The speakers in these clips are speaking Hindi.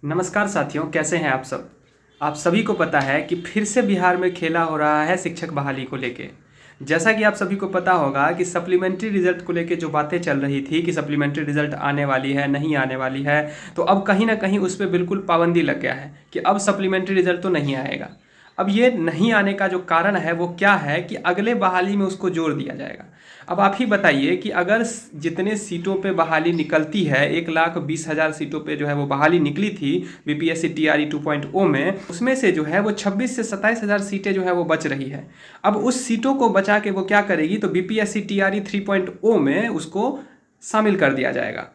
नमस्कार साथियों, कैसे हैं आप सब। आप सभी को पता है कि फिर से बिहार में खेला हो रहा है शिक्षक बहाली को लेके। जैसा कि आप सभी को पता होगा कि सप्लीमेंट्री रिजल्ट को लेके जो बातें चल रही थी कि सप्लीमेंट्री रिजल्ट आने वाली है, नहीं आने वाली है, तो अब कहीं ना कहीं उस पर बिल्कुल पाबंदी लग गया है कि अब सप्लीमेंट्री रिजल्ट तो नहीं आएगा। अब ये नहीं आने का जो कारण है वो क्या है कि अगले बहाली में उसको जोड़ दिया जाएगा। अब आप ही बताइए कि अगर जितने सीटों पे बहाली निकलती है, 1,20,000 सीटों पे जो है वो बहाली निकली थी बीपीएससी टीआरई 2.0 में, उसमें से जो है वो 26 से 27,000 सीटें जो है वो बच रही है। अब उस सीटों को बचा के वो क्या करेगी, तो बीपीएससी टीआरई 3.0 में उसको शामिल कर दिया जाएगा।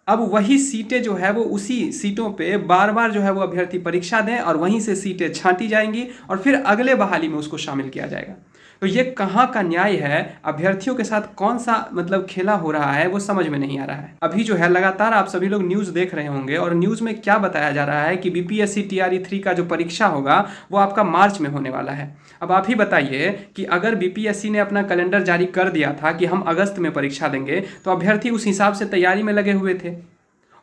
अब वही सीटें जो है वो उसी सीटों पे बार बार जो है वो अभ्यर्थी परीक्षा दें और वहीं से सीटें छांटी जाएंगी और फिर अगले बहाली में उसको शामिल किया जाएगा। तो ये कहाँ का न्याय है, अभ्यर्थियों के साथ कौन सा मतलब खेला हो रहा है, वो समझ में नहीं आ रहा है। अभी जो है लगातार आप सभी लोग न्यूज़ देख रहे होंगे और न्यूज़ में क्या बताया जा रहा है कि बीपीएससी टीआरई 3 का जो परीक्षा होगा वो आपका मार्च में होने वाला है। अब आप ही बताइए कि अगर बीपीएससी ने अपना कैलेंडर जारी कर दिया था कि हम अगस्त में परीक्षा देंगे, तो अभ्यर्थी उस हिसाब से तैयारी में लगे हुए थे।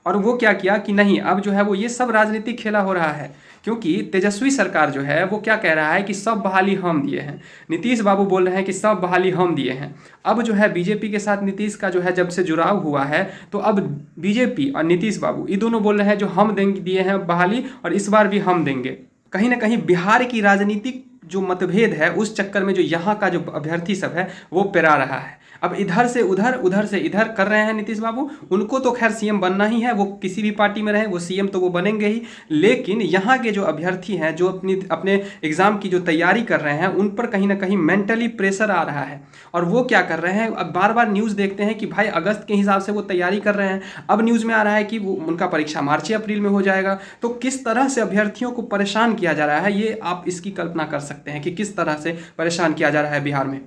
और वो क्या किया कि नहीं, अब जो है वो ये सब राजनीतिक खेला हो रहा है, क्योंकि तेजस्वी सरकार जो है वो क्या कह रहा है कि सब बहाली हम दिए हैं। नीतीश बाबू बोल रहे हैं कि सब बहाली हम दिए हैं। अब जो है बीजेपी के साथ नीतीश का जो है जब से जुड़ाव हुआ है, तो अब बीजेपी और नीतीश बाबू ये दोनों बोल रहे हैं जो हम देंगे दिए हैं बहाली और इस बार भी हम देंगे। कहीं ना कहीं बिहार की राजनीतिक जो मतभेद है उस चक्कर में जो यहाँ का जो अभ्यर्थी सब है वो पिरा रहा है। अब इधर से उधर, उधर से इधर कर रहे हैं नीतीश बाबू। उनको तो खैर सीएम बनना ही है, वो किसी भी पार्टी में रहे वो सीएम तो वो बनेंगे ही। लेकिन यहाँ के जो अभ्यर्थी हैं जो अपने एग्जाम की जो तैयारी कर रहे हैं उन पर कहीं ना कहीं मेंटली प्रेशर आ रहा है। और वो क्या कर रहे हैं, अब बार बार न्यूज़ देखते हैं कि भाई अगस्त के हिसाब से वो तैयारी कर रहे हैं। अब न्यूज़ में आ रहा है कि वो उनका परीक्षा मार्च या अप्रैल में हो जाएगा। तो किस तरह से अभ्यर्थियों को परेशान किया जा रहा है, ये आप इसकी कल्पना कर सकते हैं कि किस तरह से परेशान किया जा रहा है बिहार में।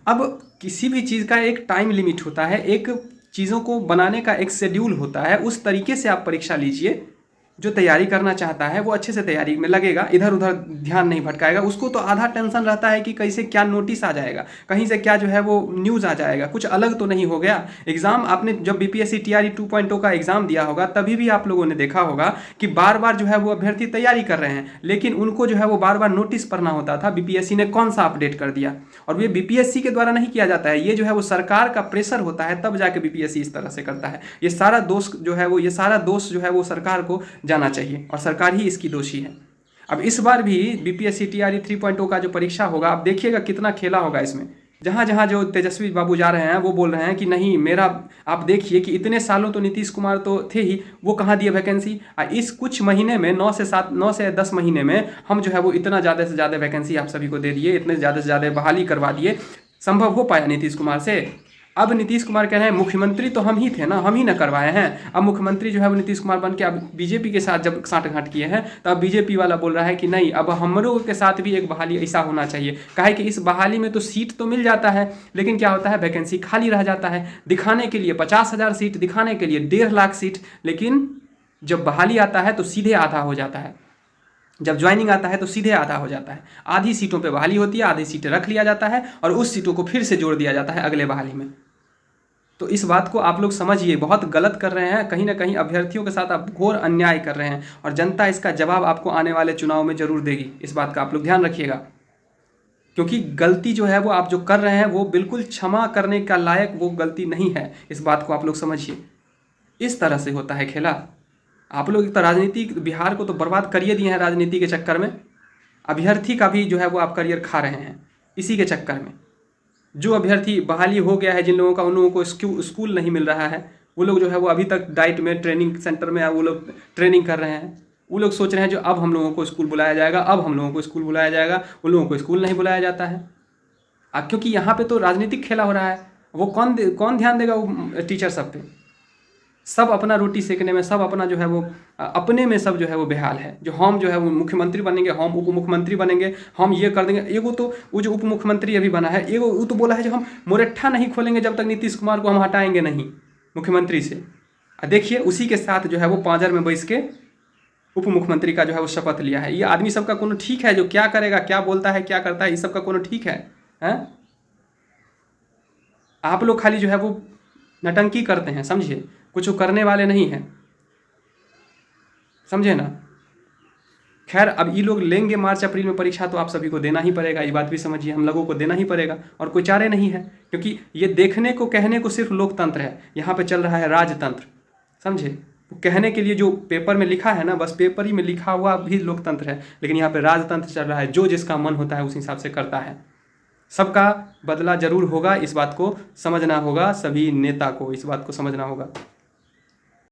अब किसी भी चीज़ का एक टाइम लिमिट होता है, एक चीज़ों को बनाने का एक शेड्यूल होता है, उस तरीके से आप परीक्षा लीजिए। जो तैयारी करना चाहता है वो अच्छे से तैयारी में लगेगा, इधर उधर ध्यान नहीं भटकाएगा। उसको तो आधा टेंशन रहता है कि कैसे क्या नोटिस आ जाएगा, कहीं से क्या जो है वो न्यूज़ आ जाएगा, कुछ अलग तो नहीं हो गया। एग्ज़ाम आपने जब बीपीएससी टीआरई 2.0 का एग्ज़ाम दिया होगा तभी भी आप लोगों ने देखा होगा कि बार बार जो है वो अभ्यर्थी तैयारी कर रहे हैं, लेकिन उनको जो है वो बार बार नोटिस पढ़ना होता था बीपीएससी ने कौन सा अपडेट कर दिया। और ये बीपीएससी के द्वारा नहीं किया जाता है, ये जो है वो सरकार का प्रेशर होता है, तब जाके बीपीएससी इस तरह से करता है। ये सारा दोष जो है वो सरकार को जाना चाहिए और सरकार ही इसकी दोषी है। अब इस बार भी बीपीएससी टीआरई 3.0 का जो परीक्षा होगा, आप देखिएगा कितना खेला होगा इसमें। जहाँ जहाँ जो तेजस्वी बाबू जा रहे हैं वो बोल रहे हैं कि नहीं मेरा, आप देखिए कि इतने सालों तो नीतीश कुमार तो थे ही, वो कहाँ दिए वैकेंसी। इस कुछ महीने में 9 से 10 महीने में हम जो है वो इतना ज़्यादा से ज़्यादा वैकेंसी आप सभी को दे दिए, इतने ज़्यादा से ज़्यादा बहाली करवा दिए। संभव हो पाया नीतीश कुमार से। अब नीतीश कुमार कह रहे हैं मुख्यमंत्री तो हम ही थे ना, हम ही ना करवाए हैं। अब मुख्यमंत्री जो है वो नीतीश कुमार बन के अब बीजेपी के साथ जब साँठगांठ किए हैं, तो अब बीजेपी वाला बोल रहा है कि नहीं, अब हम लोगों के साथ भी एक बहाली ऐसा होना चाहिए। काहे कि इस बहाली में तो सीट तो मिल जाता है, लेकिन क्या होता है वैकेंसी खाली रह जाता है। दिखाने के लिए 50,000 सीट, दिखाने के लिए 1.5 लाख सीट, लेकिन जब बहाली आता है तो सीधे आधा हो जाता है। जब ज्वाइनिंग आता है तो सीधे आधा हो जाता है। आधी सीटों पे बहाली होती है, आधी सीटें रख लिया जाता है और उस सीटों को फिर से जोड़ दिया जाता है अगले बहाली में। तो इस बात को आप लोग समझिए, बहुत गलत कर रहे हैं, कहीं ना कहीं अभ्यर्थियों के साथ आप घोर अन्याय कर रहे हैं और जनता इसका जवाब आपको आने वाले चुनाव में जरूर देगी। इस बात का आप लोग ध्यान रखिएगा, क्योंकि गलती जो है वो आप जो कर रहे हैं वो बिल्कुल क्षमा करने का लायक वो गलती नहीं है। इस बात को आप लोग समझिए, इस तरह से होता है खेला। आप लोग एक तो राजनीति बिहार को तो बर्बाद करिए दिए हैं राजनीति के चक्कर में, अभ्यर्थी का भी जो है वो आप करियर खा रहे हैं इसी के चक्कर में। जो अभ्यर्थी बहाली हो गया है जिन लोगों का, उन लोगों को स्कूल नहीं मिल रहा है, वो लोग जो है वो अभी तक डाइट में ट्रेनिंग सेंटर में वो लोग ट्रेनिंग कर रहे हैं। वो लोग सोच रहे हैं जो अब हम लोगों को स्कूल बुलाया जाएगा, अब हम लोगों को स्कूल बुलाया जाएगा, उन लोगों को स्कूल नहीं बुलाया जाता है। क्योंकि यहाँ पे तो राजनीतिक खेला हो रहा है। वो कौन ध्यान देगा वो टीचर सब पे। सब अपना रोटी सेकने में, सब अपना जो है वो अपने में सब जो है वो बेहाल है। जो हम जो है वो मुख्यमंत्री बनेंगे, हम उप मुख्यमंत्री बनेंगे, हम ये कर देंगे। एगो तो वो जो उप मुख्यमंत्री अभी बना है, एगो वो तो बोला है जो हम मोरेठा नहीं खोलेंगे जब तक नीतीश कुमार को हम हटाएंगे नहीं मुख्यमंत्री से। देखिए उसी के साथ जो है वो पांजर में बैस के उप मुख्यमंत्री का जो है वो शपथ लिया है। ये आदमी सबका कोनो ठीक है, जो क्या करेगा, क्या बोलता है, क्या करता है, इस सबका कोनो ठीक है, हैं? आप लोग खाली जो है वो नटंकी करते हैं, समझिए, कुछ करने वाले नहीं हैं। समझे ना। खैर, अब ये लोग लेंगे मार्च अप्रैल में परीक्षा, तो आप सभी को देना ही पड़ेगा, ये बात भी समझिए, हम लोगों को देना ही पड़ेगा और कोई चारे नहीं है, क्योंकि ये देखने को कहने को सिर्फ लोकतंत्र है, यहाँ पे चल रहा है राजतंत्र। समझे, कहने के लिए जो पेपर में लिखा है ना, बस पेपर ही में लिखा हुआ भी लोकतंत्र है, लेकिन यहाँ पे राजतंत्र चल रहा है, जो जिसका मन होता है उस हिसाब से करता है। सबका बदला जरूर होगा, इस बात को समझना होगा, सभी नेता को इस बात को समझना होगा।